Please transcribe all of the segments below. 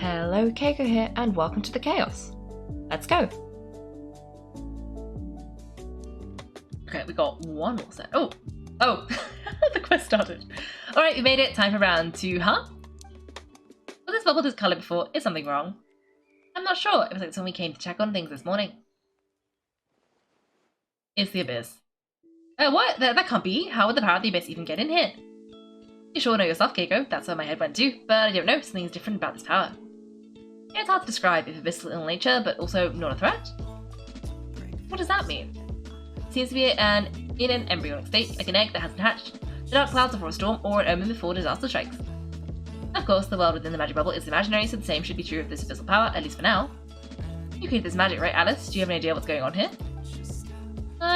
Hello, Kaiko here, and welcome to the chaos. Let's go. Okay, we got one more set. Oh, the quest started. All right, we made it. Time for round 2, huh? Was this bubble this color before? Is something wrong? I'm not sure. It was like someone came to check on things this morning. It's the Abyss. What? That can't be. How would the power of the Abyss even get in here? You sure know yourself, Kaiko. That's where my head went to. But I don't know. Something's different about this power. It's hard to describe if abyssal in nature, but also not a threat. What does that mean? It seems to be in an embryonic state, like an egg that hasn't hatched, the dark clouds before a storm, or an omen before disaster strikes. Of course, the world within the magic bubble is imaginary, so the same should be true of this abyssal power, at least for now. You created this magic, right, Alice? Do you have any idea what's going on here?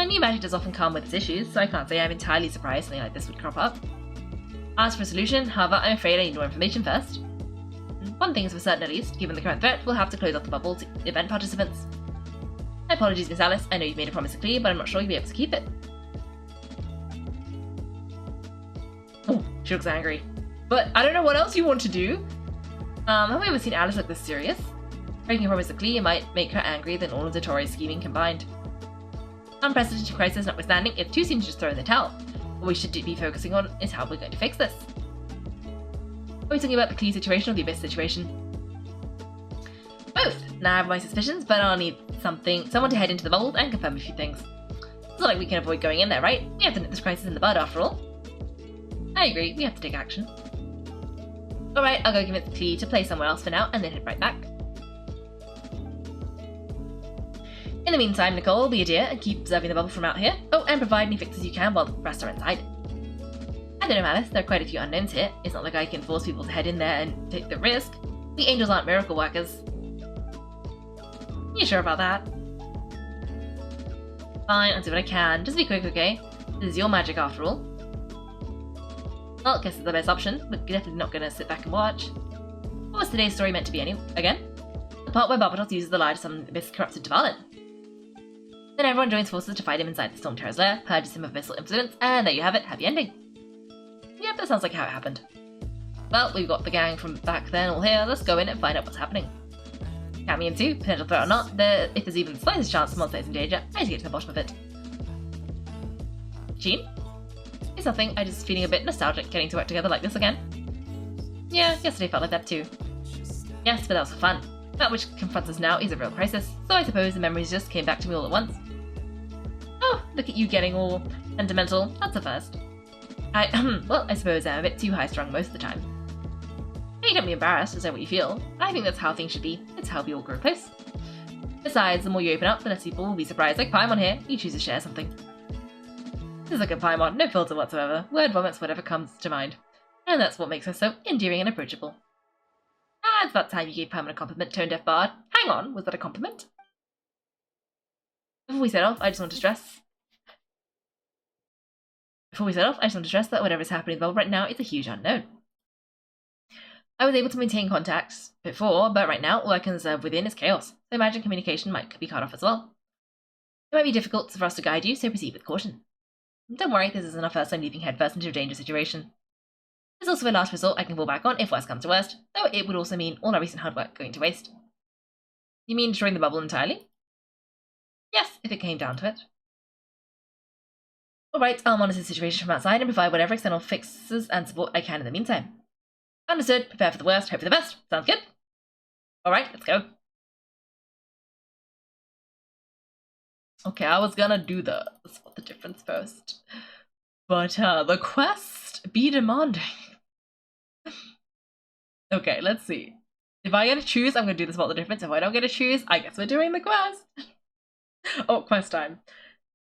New magic does often come with its issues, so I can't say I'm entirely surprised something like this would crop up. As for a solution, however, I'm afraid I need more information first. One thing is for certain at least, given the current threat, we'll have to close off the bubble to event participants. My apologies, Miss Alice, I know you've made a promise to clear, but I'm not sure you'll be able to keep it. Oh, she looks angry. But I don't know what else you want to do. Have we ever seen Alice look this serious? Breaking a promise to clear might make her angrier than all of Dottoro's scheming combined. Unprecedented crisis notwithstanding, it too seems to just throw in the towel. What we should be focusing on is how we're going to fix this. Are we talking about the Clee situation or the Abyss situation? Both! Now I have my suspicions, but I'll need someone to head into the vault and confirm a few things. It's not like we can avoid going in there, right? We have to nip this crisis in the bud after all. I agree, we have to take action. Alright, I'll go convince Clee to play somewhere else for now and then head right back. In the meantime, Nicole, be a dear and keep observing the bubble from out here. Oh, and provide any fixes you can while the rest are inside. I don't know, Alice, there are quite a few unknowns here. It's not like I can force people to head in there and take the risk. The angels aren't miracle workers. You sure about that? Fine, I'll do what I can. Just be quick, okay? This is your magic after all. Well, I guess it's the best option. We're definitely not going to sit back and watch. What was today's story meant to be again? The part where Barbados uses the lie to summon Abyss corrupted Dvalin. Then everyone joins forces to fight him inside the Storm Terror's lair, purges him of abyssal influence, and there you have it, happy ending. Yep, that sounds like how it happened. Well, we've got the gang from back then all here, let's go in and find out what's happening. Count me in too, potential threat or not, if there's even the slightest chance someone stays in danger, I need to get to the bottom of it. Jean? It's nothing, I'm just feeling a bit nostalgic getting to work together like this again. Yeah, yesterday felt like that too. Yes, but that was for fun. That which confronts us now is a real crisis, so I suppose the memories just came back to me all at once. Oh, look at you getting all sentimental, that's a first. Well, I suppose I'm a bit too high-strung most of the time. Hey, don't be embarrassed to say what you feel. I think that's how things should be. It's how we all grow close. Besides, the more you open up, the less people will be surprised. Like Paimon here, you choose to share something. This is like a Paimon, no filter whatsoever. Word vomits whatever comes to mind. And that's what makes her so endearing and approachable. It's about time you gave Paimon a compliment, tone-deaf bard. Hang on, was that a compliment? Before we set off, I just want to stress that whatever's happening in the world right now is a huge unknown. I was able to maintain contacts before, but right now all I can observe within is chaos, so I imagine communication might be cut off as well. It might be difficult for us to guide you, so proceed with caution. Don't worry, this isn't our first time leaping headfirst into a dangerous situation. There's also a last resort I can fall back on if worst comes to worst, though it would also mean all our recent hard work going to waste. You mean destroying the bubble entirely? Yes, if it came down to it. Alright, I'll monitor the situation from outside and provide whatever external fixes and support I can in the meantime. Understood, prepare for the worst, hope for the best. Sounds good? Alright, let's go. Okay, I was gonna do the spot the difference first. But the quest be demanding. Okay, let's see. If I get to choose, I'm gonna do the spot the difference. If I don't get to choose, I guess we're doing the quest. Oh, quest time.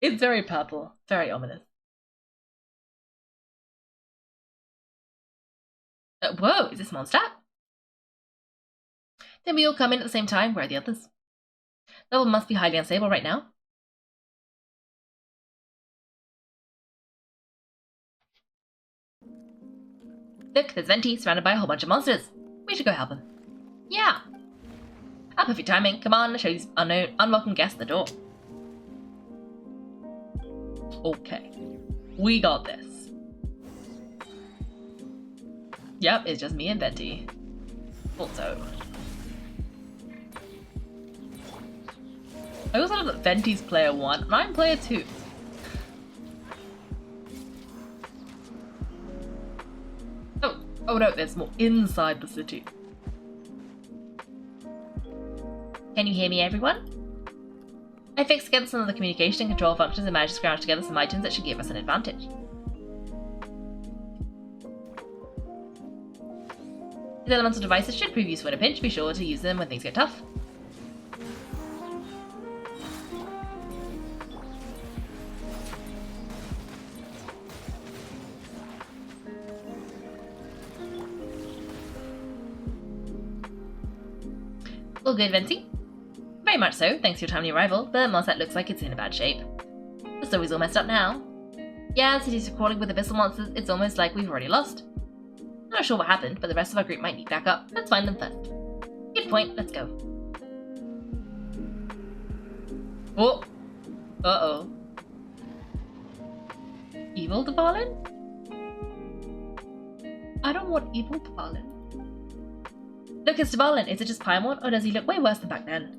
It's very purple, very ominous. Whoa, is this Mondstadt? Then we all come in at the same time. Where are the others? The level must be highly unstable right now. Look, there's Venti surrounded by a whole bunch of monsters. We should go help him. Yeah. Perfect timing. Come on, show these unwelcome guests the door. Okay. We got this. Yep, it's just me and Venti. Also, I also know that Venti's player 1 and I'm player 2. Oh no, there's more inside the city. Can you hear me, everyone? I fixed together some of the communication and control functions and managed to scrounge together some items that should give us an advantage. These elemental devices should prove useful in a pinch. Be sure to use them when things get tough. All good, Venti? Very much so, thanks to your timely arrival, but Monset looks like it's in a bad shape. The story's all messed up now. Yeah, the city's crawling with abyssal monsters, it's almost like we've already lost. I'm not sure what happened, but the rest of our group might need backup. Let's find them first. Good point, let's go. Oh! Uh-oh. Evil Dvalin? I don't want evil Dvalin. Look, it's Dvalin. Is it just Paimon, or does he look way worse than back then?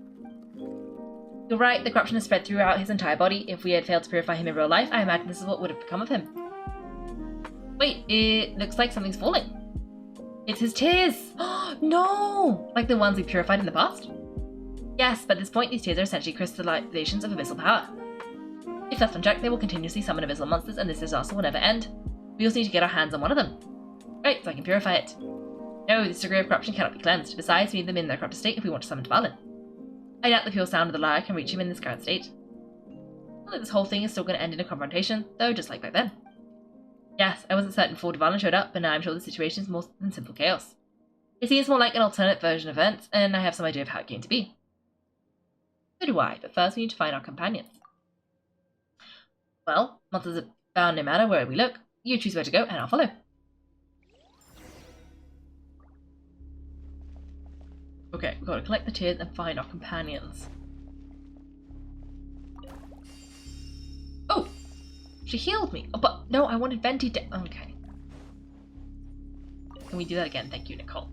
You're right, the corruption has spread throughout his entire body. If we had failed to purify him in real life, I imagine this is what would have become of him. Wait, it looks like something's falling. It's his tears! No! Like the ones we purified in the past? Yes, but at this point, these tears are essentially crystallizations of abyssal power. If left unchecked, they will continuously summon abyssal monsters, and this disaster will never end. We also need to get our hands on one of them. Right, so I can purify it. No, this degree of corruption cannot be cleansed. Besides, we need them in their corrupted state if we want to summon Dvalin. I doubt the pure sound of the lyre can reach him in this current state. Not that this whole thing is still going to end in a confrontation, though just like back then. Yes, I wasn't certain before Dvalin showed up, but now I'm sure the situation is more than simple chaos. It seems more like an alternate version of events, and I have some idea of how it came to be. So do I, but first we need to find our companions. Well, monsters are bound no matter where we look. You choose where to go, and I'll follow. Okay, we've got to collect the tears and find our companions. Oh! She healed me! Oh, but no, I wanted Venti to... Okay. Can we do that again? Thank you, Nicole.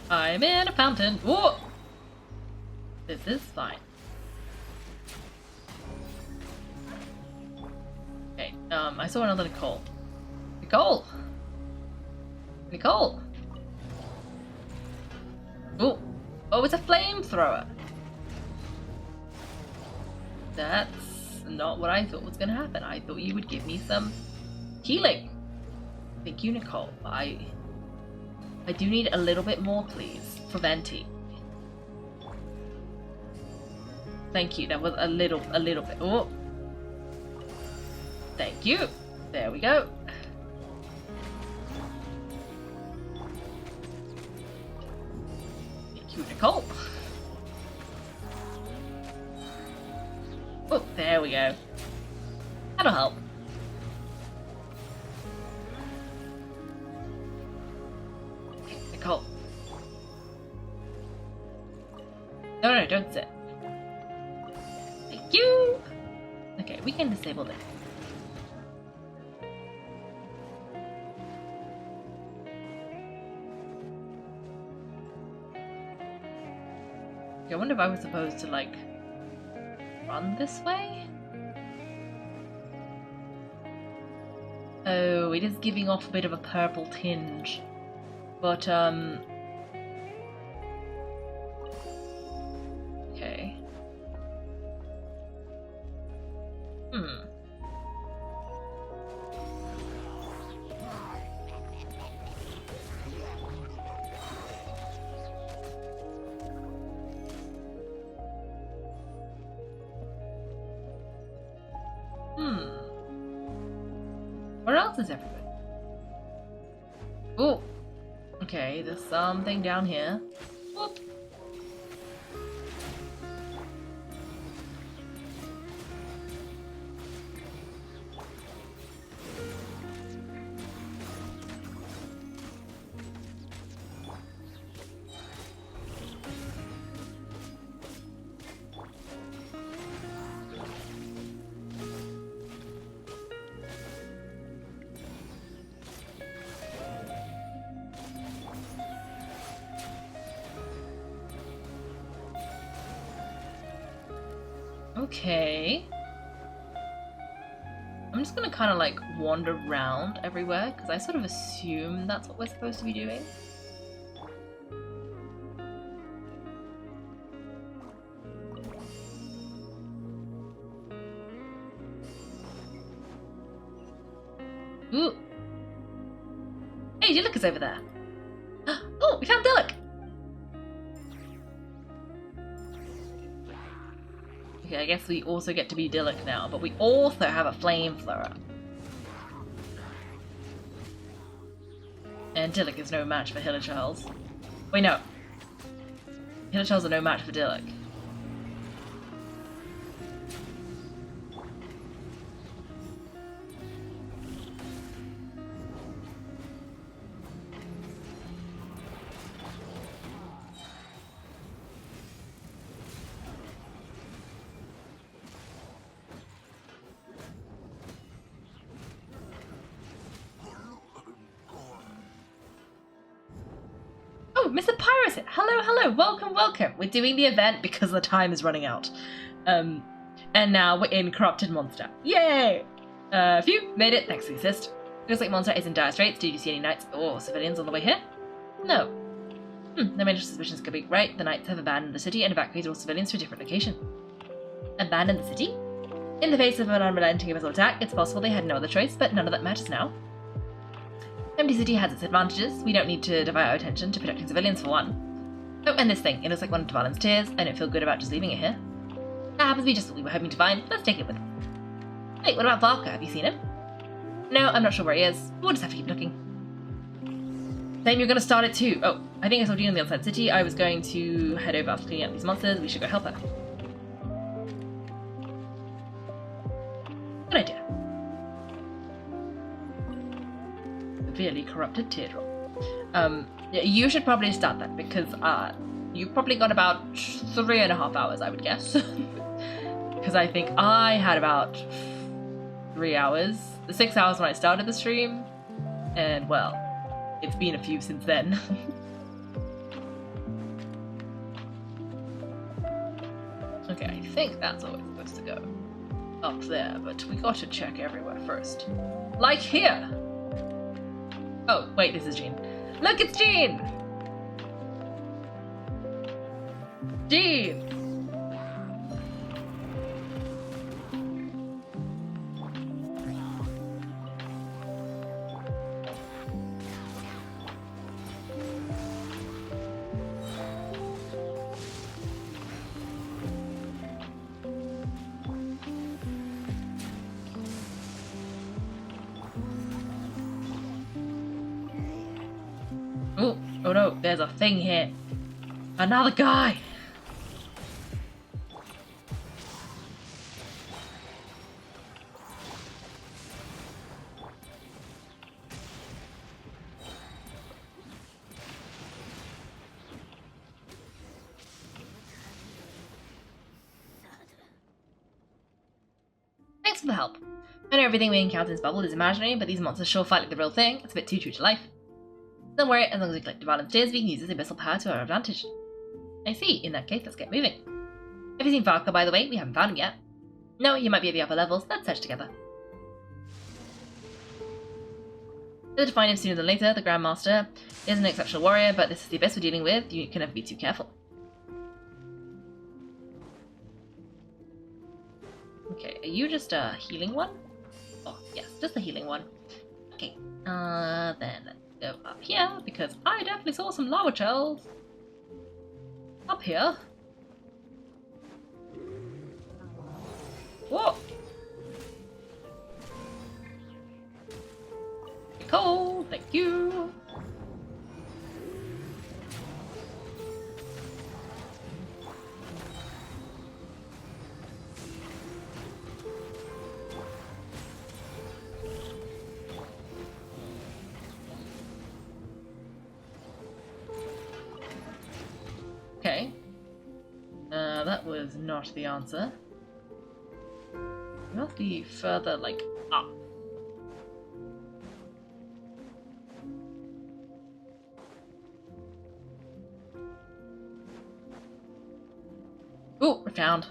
I'm in a fountain. Whoa! This is fine. Okay, I saw another Nicole. Nicole! Nicole! Oh! Oh, it's a flamethrower! That's not what I thought was gonna happen. I thought you would give me some healing. Thank you, Nicole. I do need a little bit more, please, for Venti. Thank you, that was a little bit. Oh! Thank you! There we go. Thank you, Nicole. Oh, there we go. That'll help. Nicole. No, don't sit. Thank you! Okay, we can disable this. I wonder if I was supposed to, like, run this way? Oh, it is giving off a bit of a purple tinge. But, okay. Where else is everybody? Oh! Okay, there's something down here. Whoop. Okay. I'm just gonna kind of like wander around everywhere because I sort of assume that's what we're supposed to be doing. Ooh. Hey, Dilek is over there. Oh, we found Dilek! Okay, I guess we also get to be Dilek now, but we also have a flamethrower. And Dilek is no match for Hilichurls. Wait, no. Hilichurls are no match for Dilek. Oh, Mr. Piracy! Hello, hello, welcome, welcome! We're doing the event because the time is running out. And now we're in Corrupted Monster. Yay! Phew, made it, thanks to the assist. Looks like Monster is in dire straits. Did you see any knights or civilians on the way here? No. No major suspicions could be right. The knights have abandoned the city and evacuated all civilians to a different location. Abandoned the city? In the face of an unrelenting missile attack, it's possible they had no other choice, but none of that matters now. Empty City has its advantages. We don't need to divert our attention to protecting civilians for one. Oh, and this thing. It looks like one of Dvalin's tears. I don't feel good about just leaving it here. That happens to be just what we were hoping to find. Let's take it with us. Wait, what about Varka? Have you seen him? No, I'm not sure where he is. We'll just have to keep looking. Same, you're going to start it too. Oh, I think I saw Jean on the outside city. I was going to head over after cleaning up these monsters. We should go help her. Good idea. Severely corrupted teardrop. You should probably start that because you've probably got about 3.5 hours, I would guess. Because I think I had about 3 hours. The 6 hours when I started the stream, and well, it's been a few since then. Okay, I think that's where we're supposed to go. Up there, but we gotta check everywhere first. Like here! Oh, wait, this is Jean. Look, it's Jean! Jean! Oh no, there's a thing here. Another guy! Thanks for the help. I know everything we encounter in this bubble is imaginary, but these monsters sure fight like the real thing. It's a bit too true to life. Don't worry, as long as we collect Dvalin's tears, we can use this abyssal power to our advantage. I see. In that case, let's get moving. Have you seen Varka, by the way? We haven't found him yet. No, he might be at the upper levels. Let's search together. Better to find him sooner than later. The Grandmaster is an exceptional warrior, but this is the abyss we're dealing with. You can never be too careful. Okay, are you just a healing one? Oh, yes, just a healing one. Okay, then let's go up here, because I definitely saw some lava shells up here. Whoa! Cool, thank you. Okay. That was not the answer. We must be further, like, up. Ooh, we're found.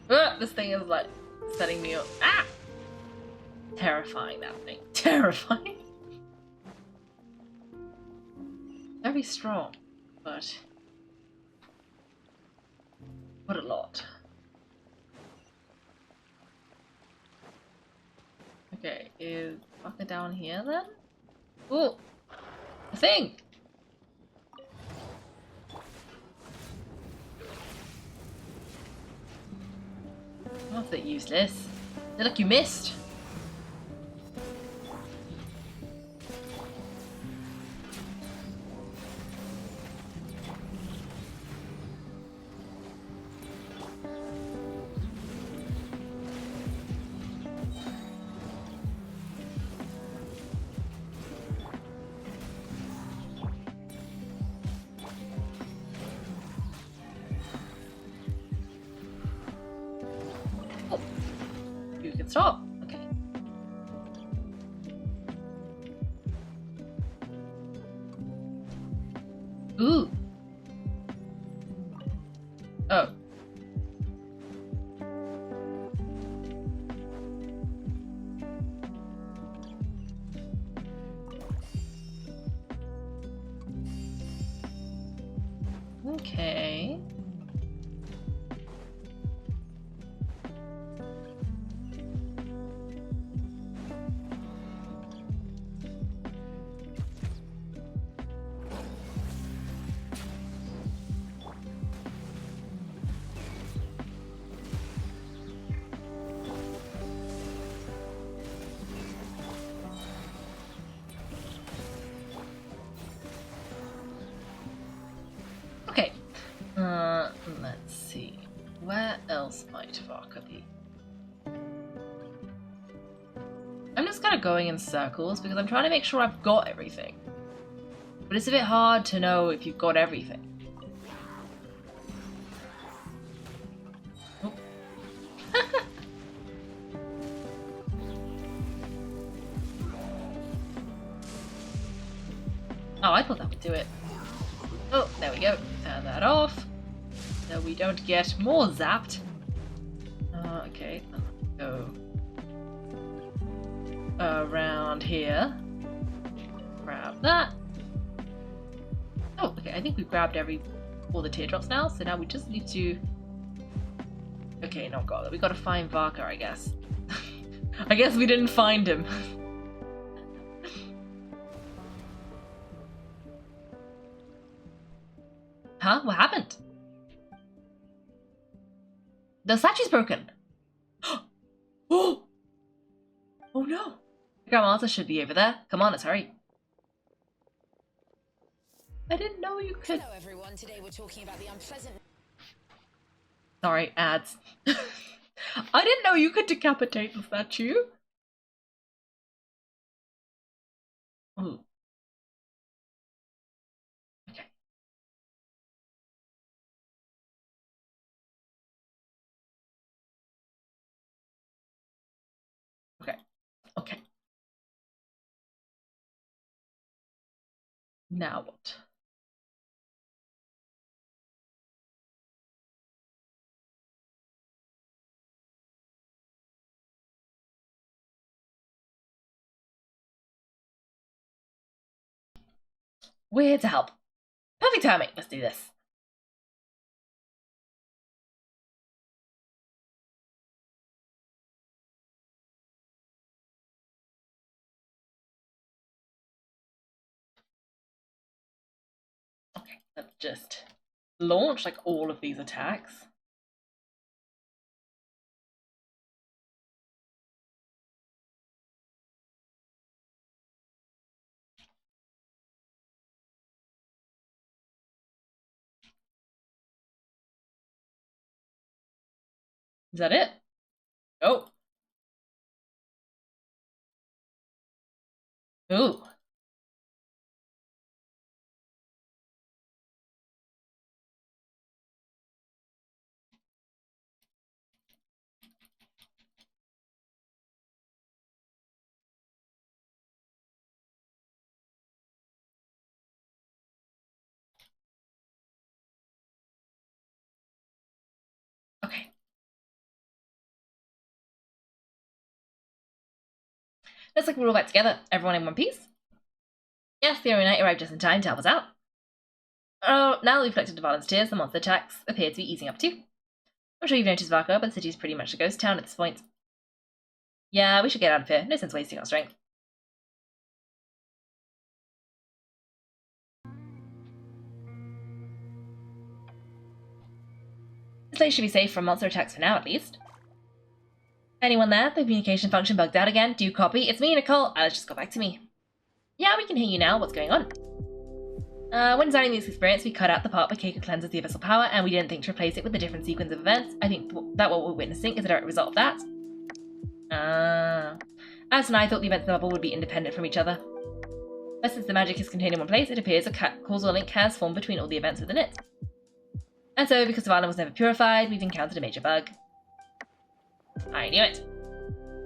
This thing is like setting me up. Ah! Terrifying, that thing. Terrifying. Very strong, but what a lot. Okay, is Bucket down here then? Ooh! A thing! That's a bit useless. Look, you missed! Oh, you can stop. Okay. Ooh. Oh. Okay. Okay. Let's see. Where else might Varka be? I'm just kind of going in circles because I'm trying to make sure I've got everything. But it's a bit hard to know if you've got everything. Oh, oh, I thought that would do it. Oh, there we go. Turn that off. So we don't get more zapped. Okay, go around here. Grab that. Oh, okay, I think we've grabbed all the teardrops now, so now we just need to... Okay, no, God, we gotta find Varka, I guess. I guess we didn't find him. Huh? What happened? The statue's broken. Oh! Oh no! Grandma should be over there. Come on, let's hurry. I didn't know you could... Hello everyone, today we're talking about the unpleasant... Sorry, ads. I didn't know you could decapitate the statue. Ooh. Okay. Okay. Okay. Now what? We're here to help. Perfect timing. Let's do this. Okay, let's just launch like all of these attacks. Is that it? Oh. Ooh. Okay. Looks like we're all back together. Everyone in one piece? Yes, the Ori Knight arrived just in time to help us out. Oh, now that we've collected Dvalin's tears, the monster attacks appear to be easing up too. I'm sure you've noticed, Varka, but the city's pretty much a ghost town at this point. Yeah, we should get out of here. No sense wasting our strength. This place should be safe from monster attacks for now, at least. Anyone there? The communication function bugged out again. Do you copy? It's me, Nicole. Alice just got back to me. Yeah, we can hear you now. What's going on? When designing this experience, we cut out the part where Kaiko cleanses the abyssal power, and we didn't think to replace it with a different sequence of events. I think that what we're witnessing is a direct result of that. Alice and I thought the events in the bubble would be independent from each other. But since the magic is contained in one place, it appears a causal link has formed between all the events within it. And so, because Dvalin was never purified, we've encountered a major bug. I knew it.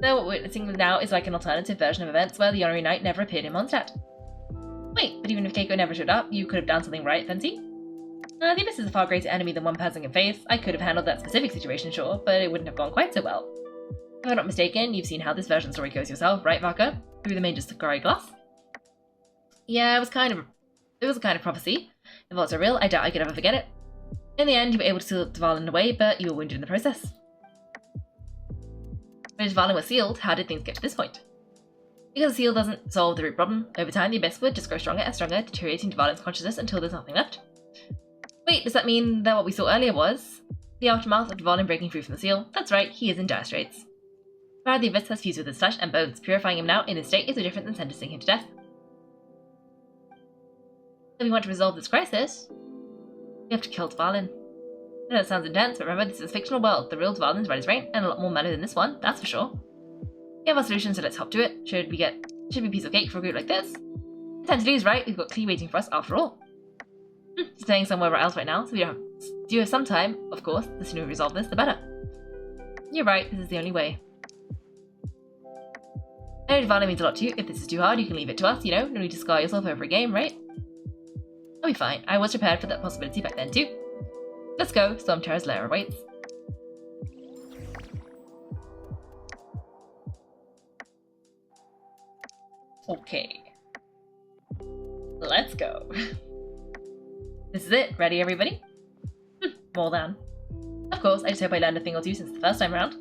So what we're witnessing now is like an alternative version of events where the Ori Knight never appeared in Mondstadt. Wait, but even if Kaiko never showed up, you could have done something right, Fenty? The Abyss is a far greater enemy than one person can face. I could have handled that specific situation, sure, but it wouldn't have gone quite so well. If I'm not mistaken, you've seen how this version story goes yourself, right, Varka? Through the Mage's Sakari glass? Yeah, it was a kind of prophecy. If it was real, I doubt I could ever forget it. In the end, you were able to seal Dvalin away, but you were wounded in the process. When Dvalin was sealed, how did things get to this point? Because the seal doesn't solve the root problem, over time the Abyss would just grow stronger and stronger, deteriorating Dvalin's consciousness until there's nothing left. Wait, does that mean that what we saw earlier was the aftermath of Dvalin breaking free from the seal? That's right, he is in dire straits. The Abyss has fused with his flesh and bones. Purifying him now in his state is no different than sentencing him to death. If we want to resolve this crisis, we have to kill Dvalin. I know it sounds intense, but remember, this is a fictional world. The real Dvalin's run his reign, and a lot more manner than this one, that's for sure. We have our solution, so let's hop to it. Should be a piece of cake for a group like this. Time to lose, right? We've got Klee waiting for us after all. He's staying somewhere else right now, so we do have some time, of course. The sooner we resolve this, the better. You're right, this is the only way. I know Dvalin means a lot to you. If this is too hard, you can leave it to us, you know? No need to scar yourself over a game, right? I'll be fine. I was prepared for that possibility back then too. Let's go. Storm Terror's lair awaits. Okay. Let's go. This is it. Ready, everybody? More than. Of course, I just hope I learned a thing or two since the first time around.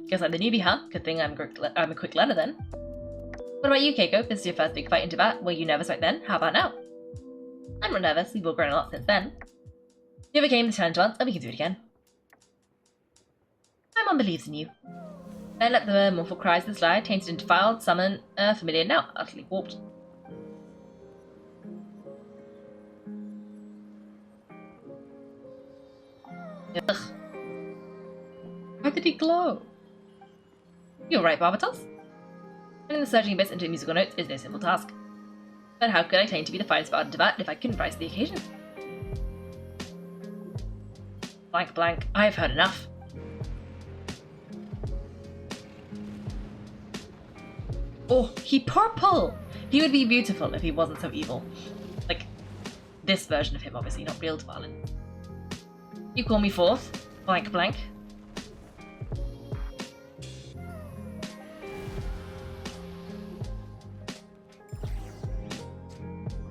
Guess I'm the newbie, huh? Good thing I'm a quick learner then. What about you, Kaiko? This is your first big fight in Tibet. Were you nervous right then? How about now? I'm not nervous. We've all grown a lot since then. You overcame the challenge once, and we can do it again. My mom believes in you. Then let the mournful cries of the sly, tainted and defiled, summon a familiar now, utterly warped. Ugh. Why did he glow? You're right, Barbatos. Turning the surging abyss into musical notes is no simple task. But how could I claim to be the finest bard in Tibet if I couldn't rise to the occasion? Blank blank, I have heard enough. Oh, he purple! He would be beautiful if he wasn't so evil. Like, this version of him, obviously, not real Dvalin. You call me forth, blank blank.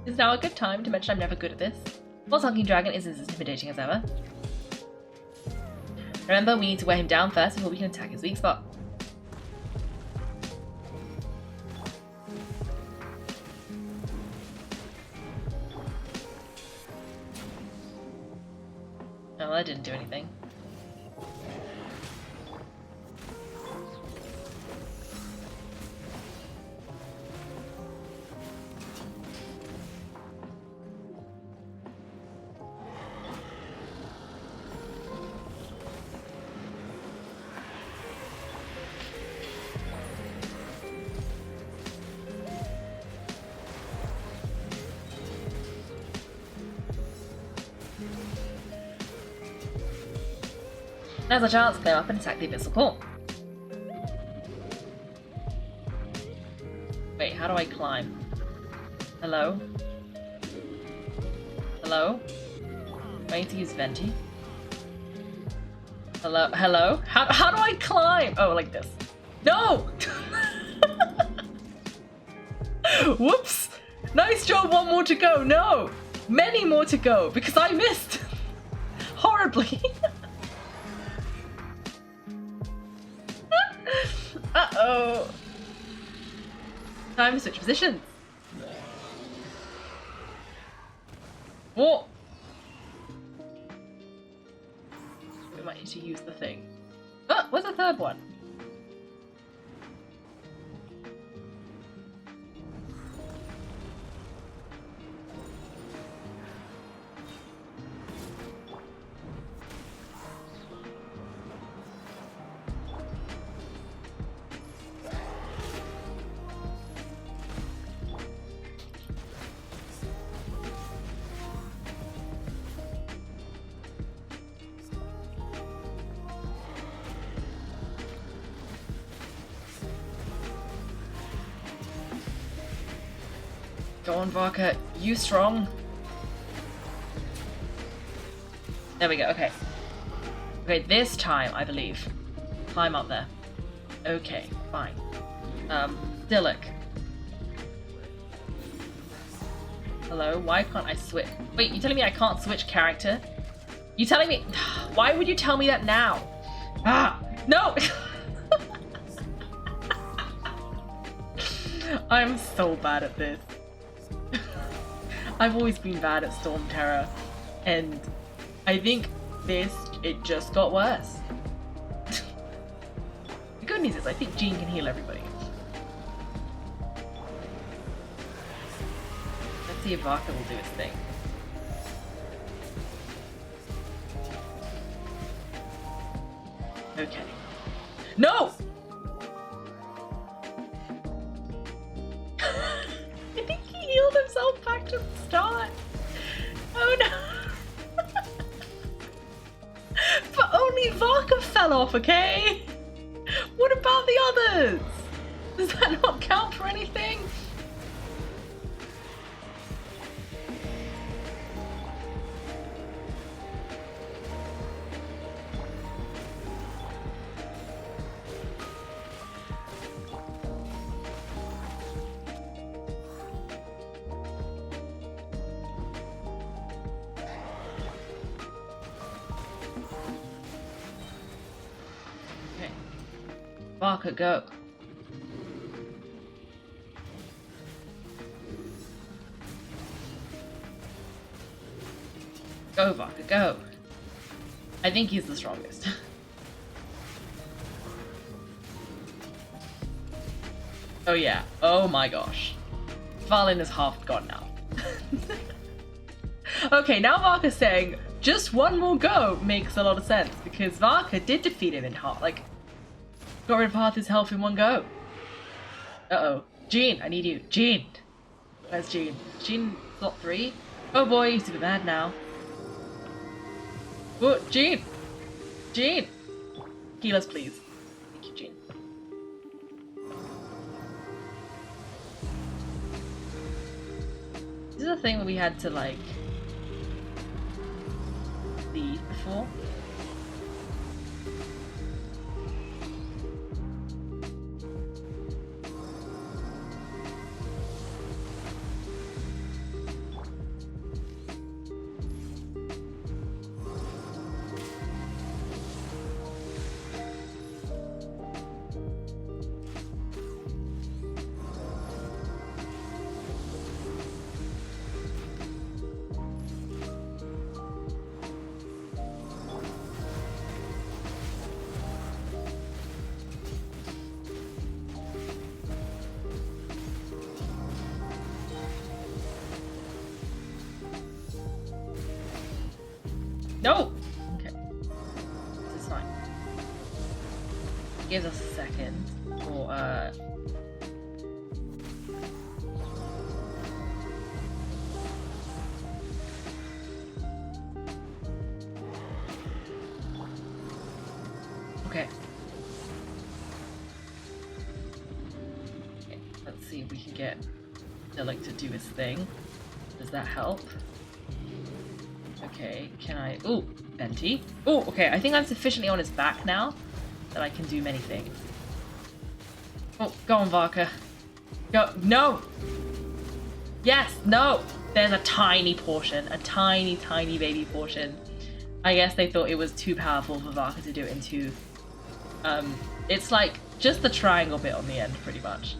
Is now a good time to mention I'm never good at this? While Hulking Dragon is as intimidating as ever. Remember, we need to wear him down first before we can attack his weak spot. Oh, well, that didn't do anything. Now's our chance to climb up and attack the abyssal core. Wait, how do I climb? Hello? Hello? Do I need to use Venti? Hello? Hello? How do I climb? Oh, like this. No! Whoops! Nice job, one more to go. No! Many more to go, because I missed! Horribly. Uh-oh. Time to switch positions. What? We might need to use the thing. Oh, where's the third one? Go on, Varka. You strong. There we go. Okay. Okay, this time, I believe. Climb up there. Okay, fine. Dilek. Hello? Why can't I switch? Wait, you telling me I can't switch character? You telling me? Why would you tell me that now? Ah! No! I'm so bad at this. I've always been bad at Storm Terror, and I think it just got worse. The good news is I think Jean can heal everybody. Let's see if Varka will do his thing. Okay. No! I think he healed himself back to the start. Oh no. But only Varka fell off, okay? What about the others? Does that not count for anything? Varka, go. Go, Varka, go. I think he's the strongest. Oh yeah. Oh my gosh. Dvalin is half gone now. Okay, now Varka's saying just one more go makes a lot of sense because Varka did defeat him in half, like, got rid of half his health in one go. Uh-oh. Jean, I need you. Jean! Where's Jean? Jean slot 3? Oh boy, he's super bad now. Oh, Jean! Jean! Heal us, please. Thank you, Jean. This is a thing that we had to, like, lead before. No! Okay. This is fine. Gives us a second. Or, Okay. Okay, let's see if we can get Dilek to do his thing. Does that help? Okay, can I... Ooh, Venti. Ooh, okay, I think I'm sufficiently on his back now that I can do many things. Oh, go on, Varka. Go. No! Yes, no! There's a tiny portion, a tiny, tiny baby portion. I guess they thought it was too powerful for Varka to do it into. It's like just the triangle bit on the end, pretty much.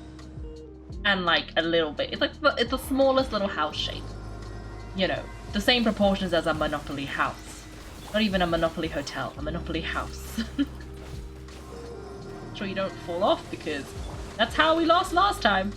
And like a little bit. It's like it's the smallest little house shape. You know, the same proportions as a Monopoly house. Not even a Monopoly hotel, a Monopoly house. Sure you don't fall off because that's how we lost last time.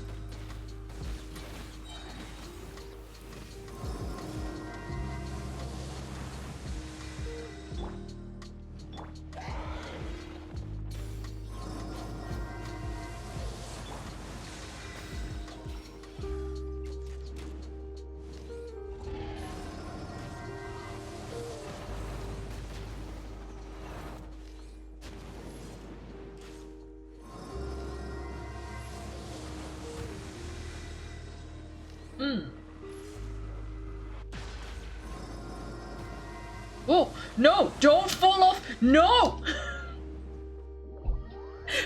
Oh, no, don't fall off. No.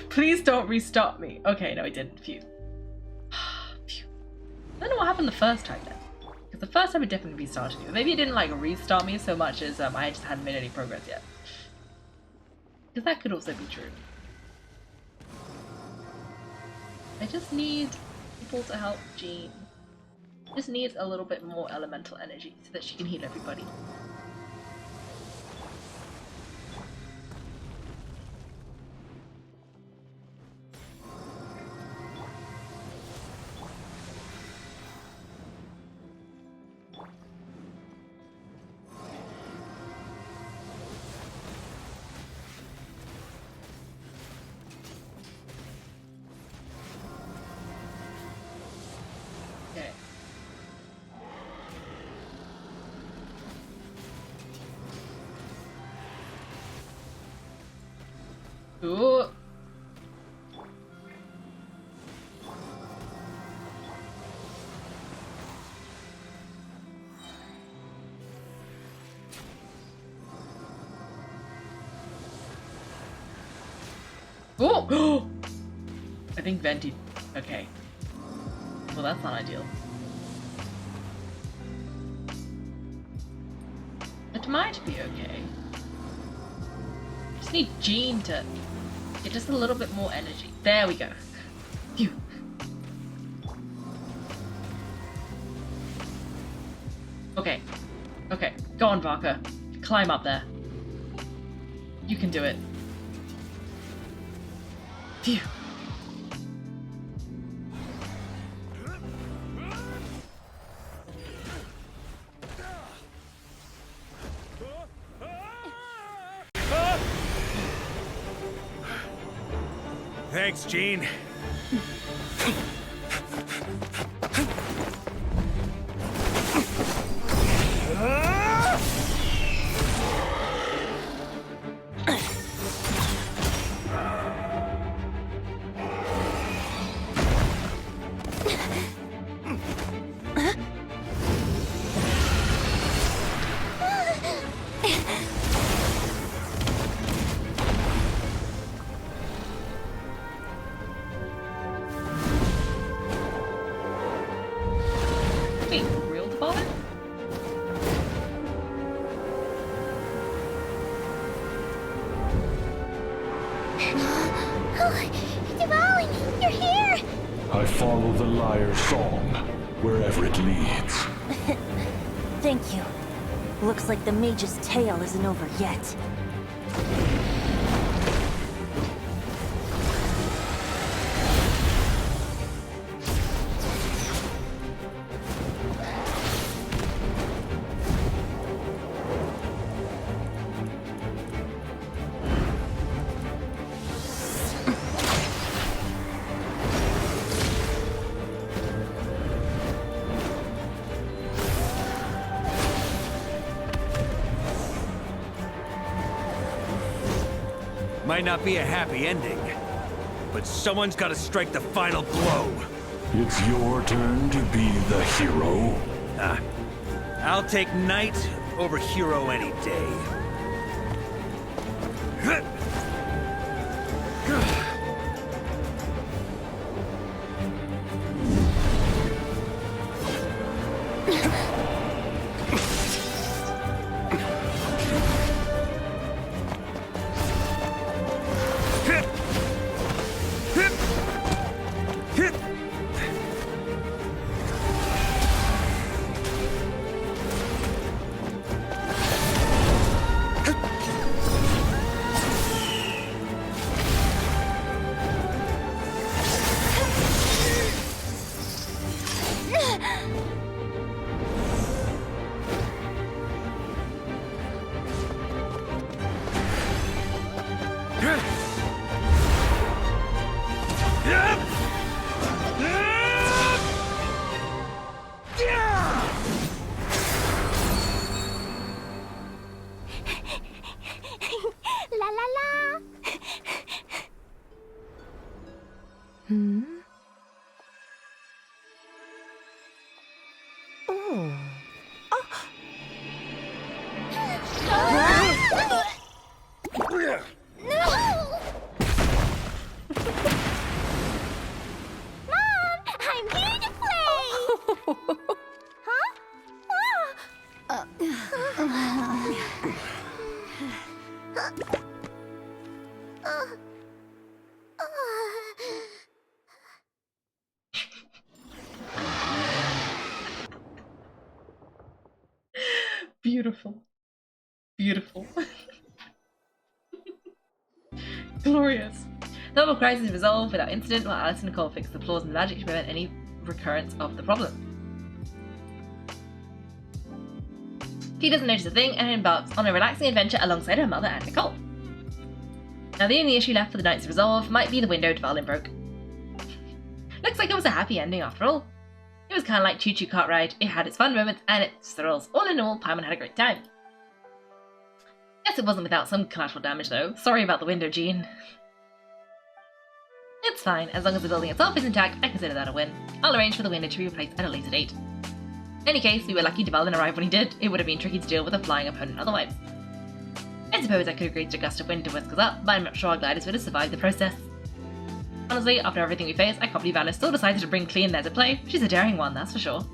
Please don't restart me. Okay, no, it didn't. Phew. Phew. I don't know what happened the first time then. Because the first time it definitely restarted me. Maybe it didn't like restart me so much as I just hadn't made any progress yet. Because that could also be true. I just need people to help Jean. Just needs a little bit more elemental energy so that she can heal everybody. Ooh. Oh! I think Venti. Okay. Well, that's not ideal. It might be okay. Just need Jean to get just a little bit more energy. There we go. Phew. Okay. Okay. Go on, Varka. Climb up there. You can do it. Phew. Thanks, Jean. Wait, real Dvalin? Dvalin, you're here! I follow the lyre's song, wherever it leads. Thank you. Looks like the mage's tale isn't over yet. Might not be a happy ending, but someone's got to strike the final blow. It's your turn to be the hero. I'll take knight over hero any day. La la la! Hmm? Oh. No! Mom, I'm here to play! Huh? Beautiful. Beautiful. Glorious. The whole crisis resolved without incident while Alice and Nicole fixed the flaws in the magic to prevent any recurrence of the problem. He doesn't notice a thing and embarks on a relaxing adventure alongside her mother and Nicole. Now the only issue left for the night to resolve might be the window Dvalin broke. Looks like it was a happy ending after all. It was kind of like Choo Choo Cart Ride. It had its fun moments and its thrills. All in all, Paimon had a great time. Guess it wasn't without some collateral damage though. Sorry about the window, Jean. It's fine, as long as the building itself is intact, I consider that a win. I'll arrange for the window to be replaced at a later date. In any case, we were lucky Dvalin arrived when he did. It would have been tricky to deal with a flying opponent otherwise. I suppose I could have created a gust of wind to whisk us up, but I'm not sure our gliders would have survived the process. Honestly, after everything we faced, I can't believe Alice still decided to bring Clea in there to play. She's a daring one, that's for sure.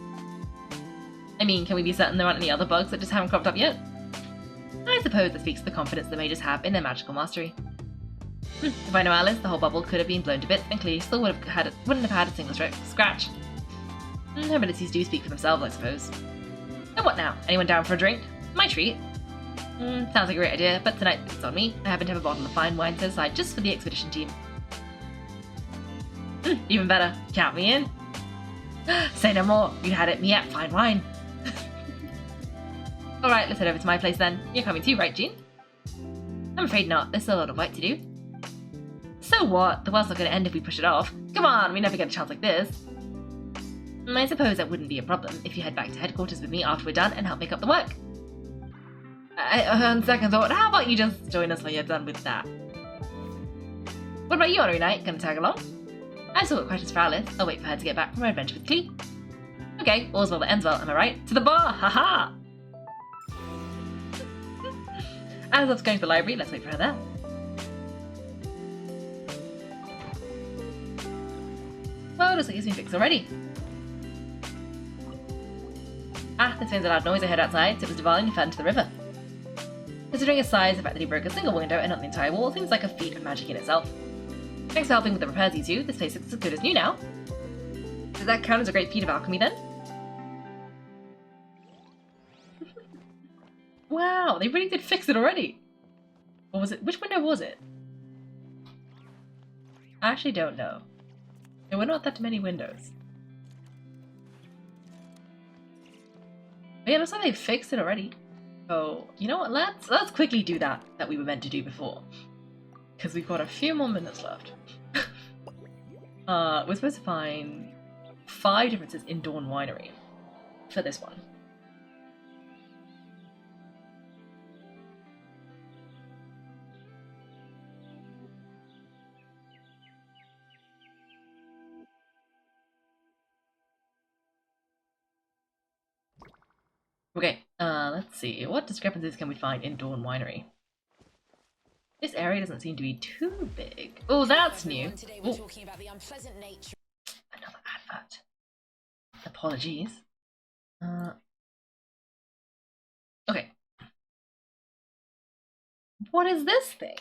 I mean, can we be certain there aren't any other bugs that just haven't cropped up yet? I suppose that speaks to the confidence the mages have in their magical mastery. If I know Alice, the whole bubble could have been blown to bits and Clea still wouldn't have had a single scratch. Her abilities do speak for themselves, I suppose. So what now? Anyone down for a drink? My treat. Sounds like a great idea, but tonight it's on me. I happen to have a bottle of fine wine set aside just for the expedition team. Even better, count me in. Say no more, you had it me at fine wine. Alright, let's head over to my place then. You're coming too, right, Jean? I'm afraid not, there's still a lot of work to do. So what? The world's not going to end if we push it off. Come on, we never get a chance like this. I suppose that wouldn't be a problem if you head back to headquarters with me after we're done and help make up the work. On second thought, how about you just join us when you're done with that? What about you, Honorary Knight? Gonna tag along? I still got questions for Alice. I'll wait for her to get back from her adventure with Clea. Okay, all's well that ends well, am I right? To the bar! Haha! Alice loves going to the library, let's wait for her there. Well, looks like it's been fixed already. Ah, this means a loud noise I heard outside, so it was Dvalin who fell into the river. Considering his size, the fact that he broke a single window and not the entire wall seems like a feat of magic in itself. Thanks for helping with the repairs, you two. This place looks as good as new now. Does that count as a great feat of alchemy then? Wow, they really did fix it already. Or was it? Which window was it? I actually don't know. There were not that many windows. But yeah, looks like they fixed it already. So, you know what, let's quickly do that we were meant to do before. Because we've got a few more minutes left. We're supposed to find 5 differences in Dawn Winery for this one. Okay, let's see. What discrepancies can we find in Dawn Winery? This area doesn't seem to be too big. Oh, that's new. Today we're talking about the unpleasant nature. Another advert. Apologies. Okay. What is this thing?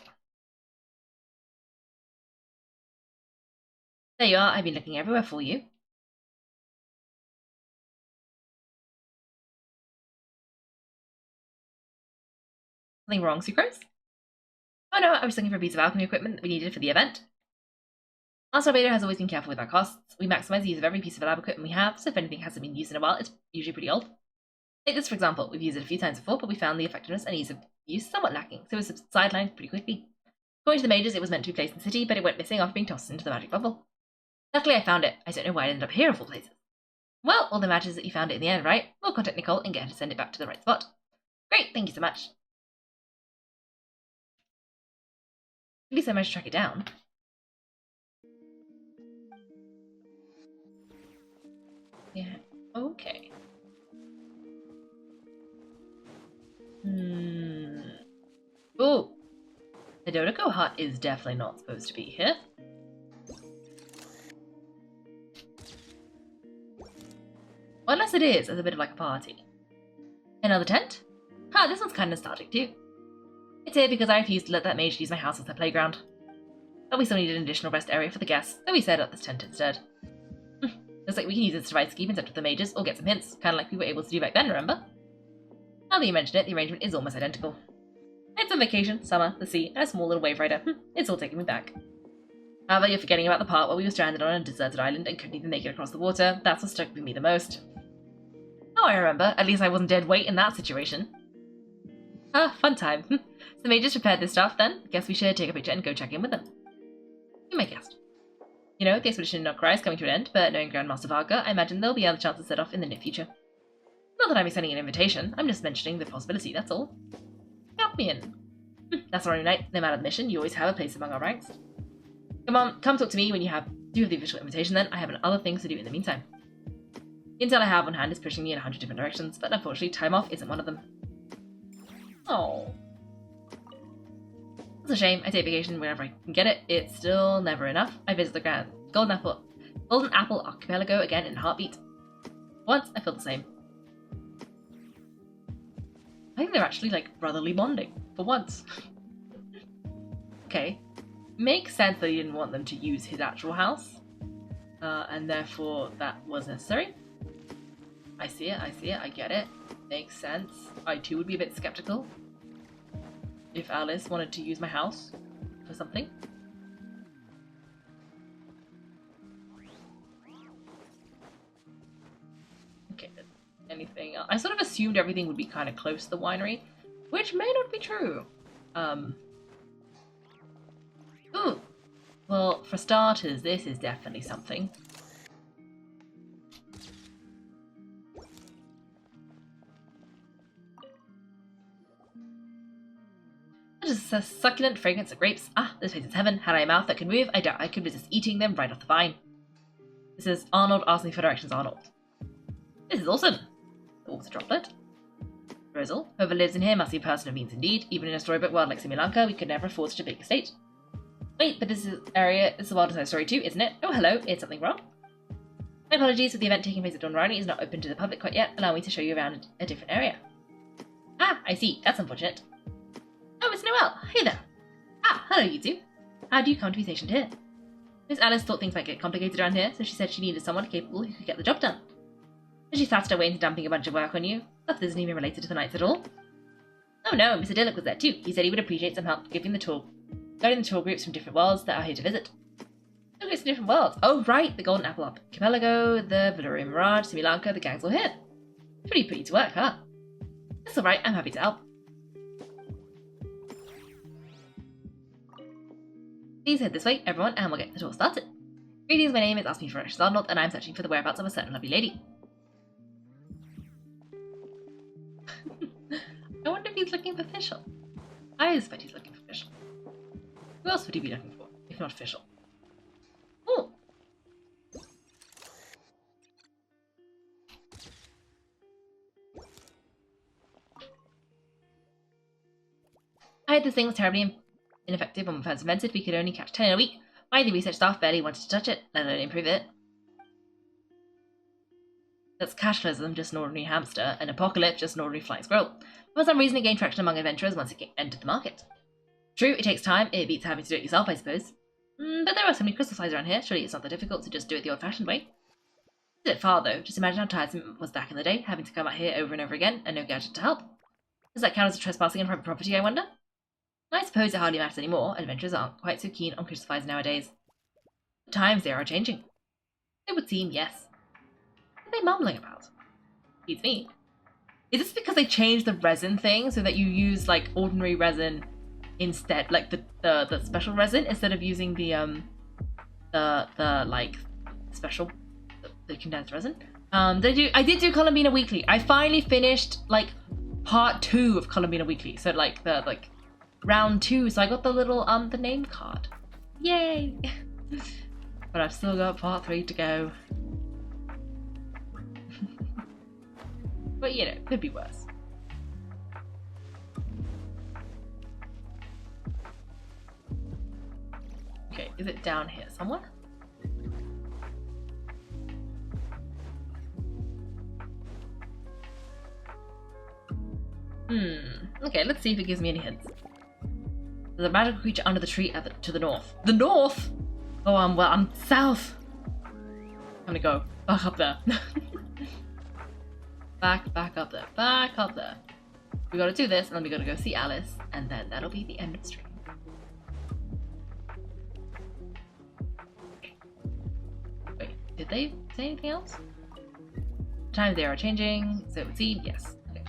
There you are. I've been looking everywhere for you. Something wrong, Sucrose? Oh no, I was looking for a piece of alchemy equipment that we needed for the event. Our Salvator has always been careful with our costs. We maximize the use of every piece of lab equipment we have, so if anything hasn't been used in a while, it's usually pretty old. Take this for example, we've used it a few times before, but we found the effectiveness and ease of use somewhat lacking, so it was sidelined pretty quickly. According to the mages, it was meant to be placed in the city, but it went missing after being tossed into the magic bubble. Luckily, I found it. I don't know why it ended up here of all places. Well, all that matters is that you found it in the end, right? We'll contact Nicole and get her to send it back to the right spot. Great, thank you so much. At least I managed to track it down. Yeah, okay. Ooh. The Dodoko hut is definitely not supposed to be here. Well, unless it is, as a bit of like a party. Another tent? Ha, this one's kind of nostalgic too. It's here because I refused to let that mage use my house as their playground. But we still needed an additional rest area for the guests, so we set up this tent instead. Looks like we can use this device to keep in touch with the mages, or get some hints, kind of like we were able to do back then, remember? Now that you mention it, the arrangement is almost identical. It's on vacation, summer, the sea, and a small little wave rider. It's all taking me back. However, you're forgetting about the part where we were stranded on a deserted island and couldn't even make it across the water. That's what stuck with me the most. Oh, I remember. At least I wasn't dead weight in that situation. Ah, fun time. So the mages prepared this stuff, then? Guess we should take a picture and go check in with them. You may guess. You know, the expedition in Nokrai is coming to an end, but knowing Grandmaster Varga, I imagine there'll be other chances set off in the near future. Not that I'm extending an invitation, I'm just mentioning the possibility, that's all. Count me in. That's our only night. No matter the mission, you always have a place among our ranks. Come on, come talk to me when you do have the official invitation then. I have other things to do in the meantime. The intel I have on hand is pushing me in 100 different directions, but unfortunately time off isn't one of them. Oh. It's a shame. I take vacation whenever I can get it. It's still never enough. I visit the Golden Apple Archipelago again in a heartbeat. Once, I feel the same. I think they're actually like brotherly bonding, for once. Okay. Makes sense that he didn't want them to use his actual house. And therefore that was necessary. I see it, I get it. Makes sense. I too would be a bit skeptical if Alice wanted to use my house for something. Okay, anything else? I sort of assumed everything would be kind of close to the winery, which may not be true. Ooh. Well, for starters, this is definitely something. Just a succulent fragrance of grapes. Ah, this place is heaven. Had I a mouth that could move, I doubt I could resist eating them right off the vine. This is Arnold asks me for directions, Arnold. This is awesome. The water droplet. Drizzle. Whoever lives in here must be a person of means indeed. Even in a storybook world like Sri Lanka, we could never afford such a big estate. Wait, but this is a wild story too, isn't it? Oh, hello. Is something wrong? My apologies, but the event taking place at Donrani is not open to the public quite yet. Allow me to show you around a different area. Ah, I see. That's unfortunate. Oh, Miss Noelle. Hey there. Ah, hello, you two. How do you come to be stationed here? Miss Alice thought things might get complicated around here, so she said she needed someone capable who could get the job done. And she flattered her way into dumping a bunch of work on you. Stuff that isn't even related to the Knights at all. Oh no, Mr. Dillock was there too. He said he would appreciate some help guiding the tour groups from different worlds that are here to visit. Tour groups from different worlds? Oh right, the Golden Apple Archipelago, the Valeria Mirage, Sri Lanka, the gang's all here. Pretty put you to work, huh? That's alright, I'm happy to help. Please head this way, everyone, and we'll get the tour started. Greetings, my name is Ask Me for Arnold, and I'm searching for the whereabouts of a certain lovely lady. I wonder if he's looking for Fischl. I suspect he's looking for Fischl. Who else would he be looking for, if not Fischl? Ooh! I heard this thing was terribly ineffective when we first invented. We could only catch 10 in a week. Why the research staff barely wanted to touch it, let alone improve it. That's casualism, just an ordinary hamster, and Apocalypse, just an ordinary flying squirrel. For some reason it gained traction among adventurers once it entered the market. True, it takes time, it beats having to do it yourself, I suppose. But there are so many crystal slides around here, surely it's not that difficult to just do it the old-fashioned way. It's a bit far though, just imagine how tiresome it was back in the day, having to come out here over and over again, and no gadget to help. Does that count as trespassing on private property, I wonder? I suppose it hardly matters anymore. Adventurers aren't quite so keen on crystal slides nowadays. The times they are changing. It would seem, yes. What are they mumbling about? Beats me. Is this because they changed the resin thing so that you use like ordinary resin instead, like the special resin instead of using the like special the condensed resin. I did do Columbina Weekly. I finally finished like part 2 of Columbina Weekly. So like the round 2. So I got the little the name card. Yay! But I've still got part 3 to go. But you know, could be worse. Okay, is it down here somewhere? Okay, let's see if it gives me any hints. There's a magical creature under the tree to the north. The north? Oh, I'm south. I'm gonna go back up there. back up there. Back up there. We gotta do this, and then we gotta go see Alice, and then that'll be the end of the stream. Wait, did they say anything else? Times they are changing, so it would seem yes. Okay.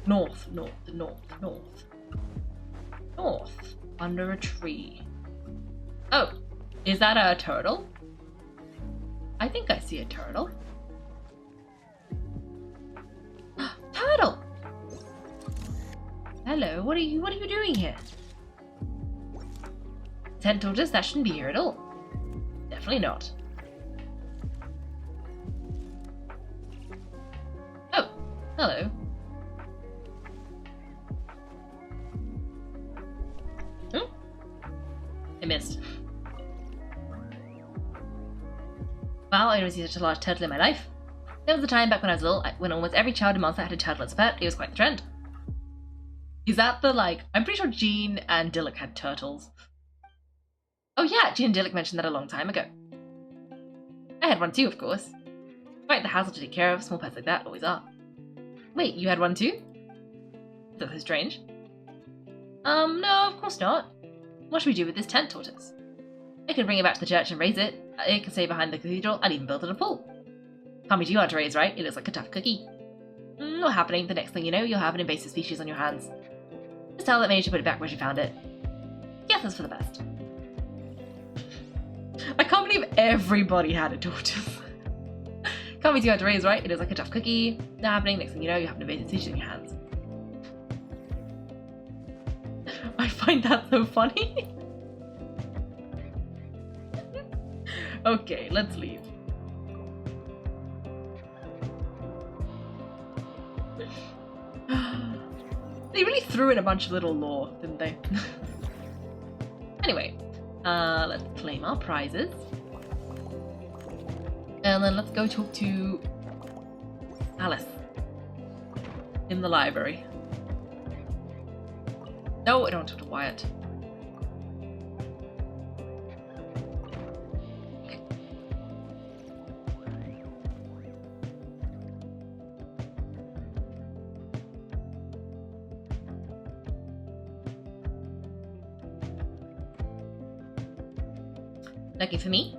North. Under a tree. Oh, is that a turtle? I think I see a turtle. Turtle! Hello, what are you doing here? 10 tortoise, that shouldn't be here at all. Definitely not. Oh, hello. I missed. Wow, I never seen such a large turtle in my life. There was a time back when I was little when almost every child in Monster had a turtle as a pet. It was quite the trend. Is that the like... I'm pretty sure Jean and Dillick had turtles. Oh yeah, Jean and Dillick mentioned that a long time ago. I had one too, of course. Quite the hassle to take care of, small pets like that always are. Wait, you had one too? That's so strange. No, of course not. What should we do with this tent tortoise? I could bring it back to the church and raise it. It can stay behind the cathedral. I'd even build it a pool. Can't be too hard to raise, right? It looks like a tough cookie. Not happening. The next thing you know, you'll have an invasive species on your hands. Just tell that maid to put it back where she found it. Yes, that's for the best. I can't believe everybody had a tortoise. Can't be too hard to raise, right? It looks like a tough cookie. Not happening. Next thing you know, you have an invasive species on your hands. I find that so funny. Okay, let's leave. They really threw in a bunch of little lore, didn't they? Anyway, let's claim our prizes. And then let's go talk to Alice in the library. No, I don't talk to Wyatt. Okay. Lucky for me.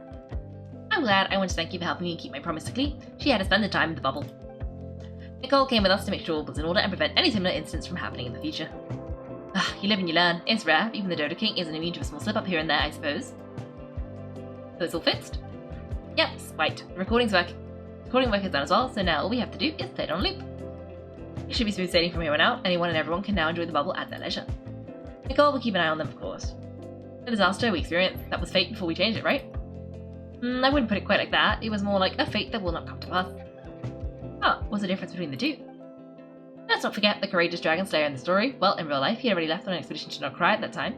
I'm glad. I want to thank you for helping me keep my promise to Clee. She had to spend the time in the bubble. Nicole came with us to make sure all was in order and prevent any similar incidents from happening in the future. You live and you learn. It's rare. Even the Dodo King isn't immune to a small slip up here and there, I suppose. So it's all fixed? Yep, right. The recording work is done as well, so now all we have to do is play it on loop. It should be smooth sailing from here on out. Anyone and everyone can now enjoy the bubble at their leisure. Nicole will keep an eye on them, of course. The disaster we experienced, that was fate before we changed it, right? I wouldn't put it quite like that. It was more like a fate that will not come to pass. Ah, what's the difference between the two? Let's not forget the courageous dragon slayer in the story. Well, in real life, he had already left on an expedition to Nokrai at that time.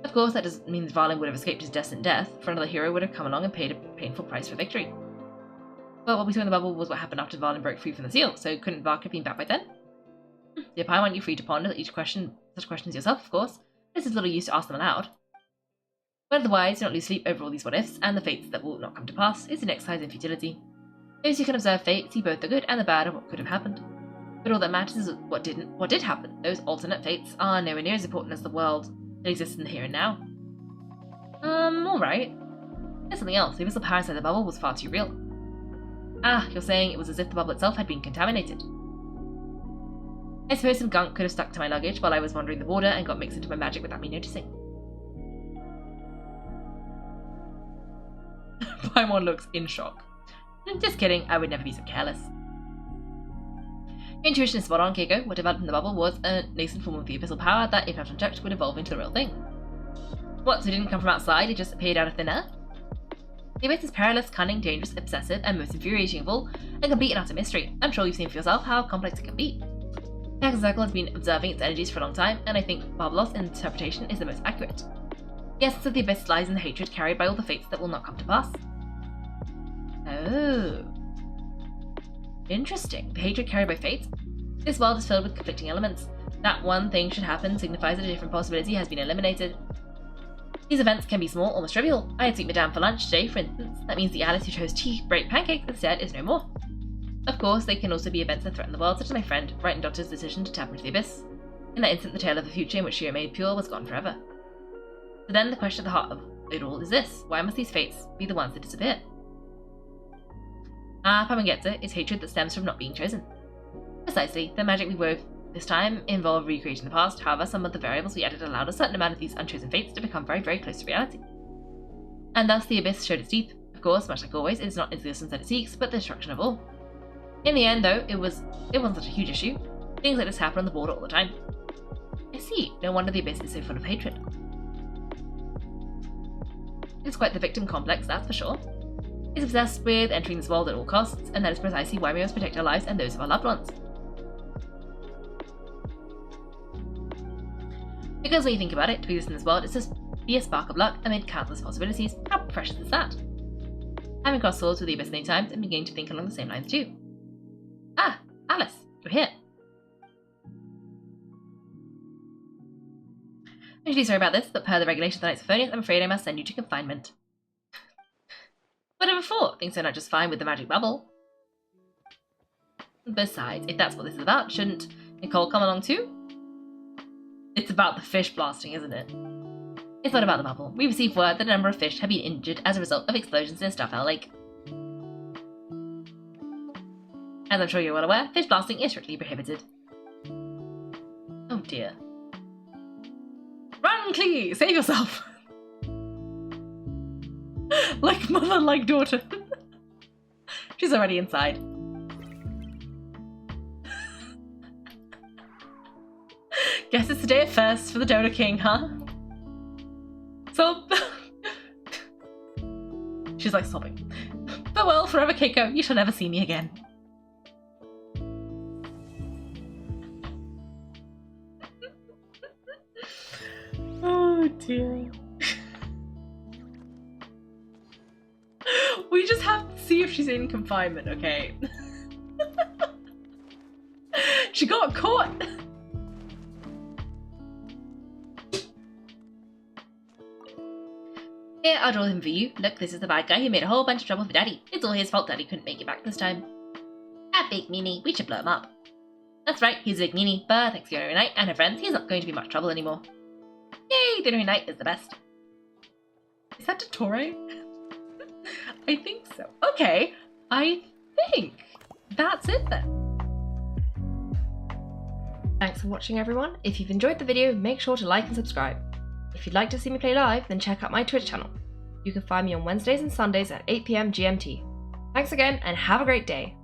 Of course, that doesn't mean Dvalin would have escaped his destined death, for another hero would have come along and paid a painful price for victory. But what we saw in the bubble was what happened after Dvalin broke free from the seal, so couldn't Vark have been back by then? Yep, I want you free to ponder such questions yourself, of course. This is little use to ask them aloud. But otherwise, do not lose sleep over all these what-ifs, and the fates that will not come to pass. It's an exercise in futility. Those who can observe fate see both the good and the bad of what could have happened. But all that matters is what did happen. Those alternate fates are nowhere near as important as the world that exists in the here and now. Alright. There's something else. The invisible power inside the bubble was far too real. Ah, you're saying it was as if the bubble itself had been contaminated. I suppose some gunk could have stuck to my luggage while I was wandering the border and got mixed into my magic without me noticing. Paimon looks in shock. Just kidding, I would never be so careless. Your intuition is spot on, Kaiko. What developed in the bubble was a nascent form of the abyssal power that, if left unchecked, would evolve into the real thing. What, so it didn't come from outside, it just appeared out of thin air? The abyss is perilous, cunning, dangerous, obsessive, and most infuriating of all, a complete and utter mystery. I'm sure you've seen for yourself how complex it can be. The Hacker Circle has been observing its energies for a long time, and I think Barbalos's interpretation is the most accurate. The essence of the abyss lies in the hatred carried by all the fates that will not come to pass. Oh. Interesting. The hatred carried by fate? This world is filled with conflicting elements. That one thing should happen signifies that a different possibility has been eliminated. These events can be small, almost trivial. I had sweet madame for lunch today, for instance. That means the Alice who chose tea, break pancakes instead is no more. Of course, they can also be events that threaten the world, such as my friend, Bright and Dotter's decision to tap into the abyss. In that instant, the tale of a future in which she remained pure was gone forever. So then the question at the heart of it all is this: why must these fates be the ones that disappear? Paimon gets it. It's hatred that stems from not being chosen. Precisely. The magic we wove this time involved recreating the past. However, some of the variables we added allowed a certain amount of these unchosen fates to become very, very close to reality. And thus the abyss showed its teeth. Of course, much like always, it is not existence that it seeks, but the destruction of all. In the end, though, it wasn't such a huge issue. Things like this happen on the border all the time. I see. No wonder the abyss is so full of hatred. It's quite the victim complex, that's for sure. It's obsessed with entering this world at all costs, and that is precisely why we must protect our lives and those of our loved ones. Because when you think about it, to exist in this world is just be a spark of luck amid countless possibilities. How precious is that? Having crossed swords with the abyss many times, I'm beginning to think along the same lines too. Ah, Alice, you're here. I'm really sorry about this, but per the regulations on Isophonius, I'm afraid I must send you to confinement. Whatever for? Things are not just fine with the magic bubble. Besides, if that's what this is about, shouldn't Nicole come along too? It's about the fish blasting, isn't it? It's not about the bubble. We received word that a number of fish have been injured as a result of explosions in Starfell Lake. As I'm sure you're well aware, fish blasting is strictly prohibited. Oh dear. Run, Clee! Save yourself! Like mother, like daughter. She's already inside. Guess it's the day of first for the Donut King, huh? So... She's like sobbing. Farewell forever, Kaiko. You shall never see me again. Oh dear. We just have to see if she's in confinement, okay? She got caught! Here, I'll draw him for you. Look, this is the bad guy who made a whole bunch of trouble for Daddy. It's all his fault Daddy couldn't make it back this time. That big meanie, we should blow him up. That's right, he's a big meanie, but thanks to Yonori Knight and her friends, he's not going to be much trouble anymore. Yay, Yonori Knight is the best. Is that Dottore? I think so. Okay, I think that's it then. Thanks for watching, everyone. If you've enjoyed the video, make sure to like and subscribe. If you'd like to see me play live, then check out my Twitch channel. You can find me on Wednesdays and Sundays at 8 PM GMT. Thanks again, and have a great day.